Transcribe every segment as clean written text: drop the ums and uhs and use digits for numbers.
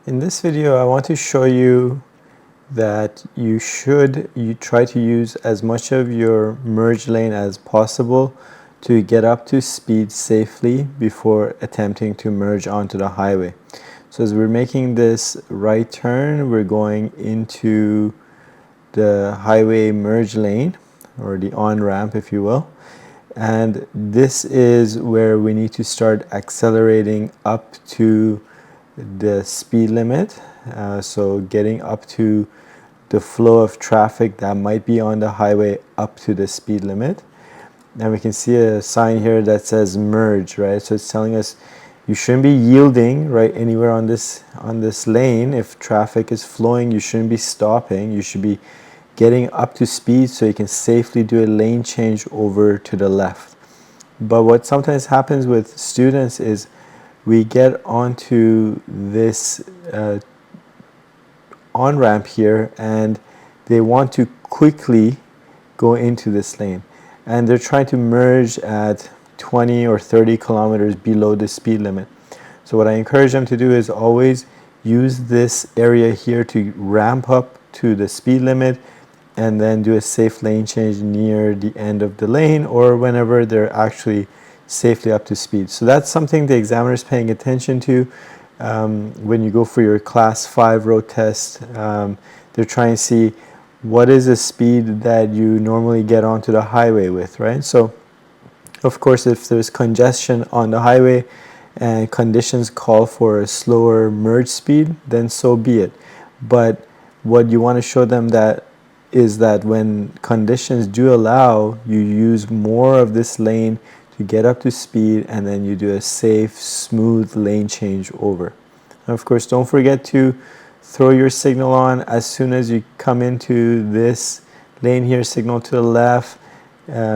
In this video, I want to show you that you try to use as much of your merge lane as possible to get up to speed safely before attempting to merge onto the highway. So as we're making this right turn, we're going into the highway merge lane, or the on-ramp if you will. And this is where we need to start accelerating up to the speed limit, so getting up to the flow of traffic that might be on the highway up to the speed limit. And we can see a sign here that says merge, right? So it's telling us you shouldn't be yielding right anywhere on this lane. If traffic is flowing, you shouldn't be stopping. You should be getting up to speed so you can safely do a lane change over to the left. But what sometimes happens with students is we get onto this on-ramp here and they want to quickly go into this lane, and they're trying to merge at 20 or 30 kilometers below the speed limit. So what I encourage them to do is always use this area here to ramp up to the speed limit and then do a safe lane change near the end of the lane or whenever they're actually safely up to speed. So that's something the examiner is paying attention to when you go for your class 5 road test. They're trying to see what is the speed that you normally get onto the highway with, right? So of course, if there's congestion on the highway and conditions call for a slower merge speed, then so be it. But what you want to show them that is that when conditions do allow, you use more of this lane to get up to speed, and then you do a safe, smooth lane change over. And of course, don't forget to throw your signal on as soon as you come into this lane here, signal to the left,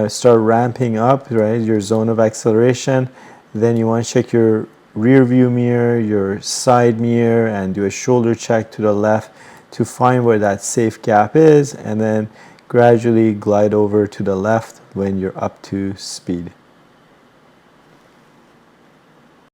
start ramping up, right, your zone of acceleration. Then you want to check your rear view mirror, your side mirror, and do a shoulder check to the left to find where that safe gap is, and then gradually glide over to the left when you're up to speed.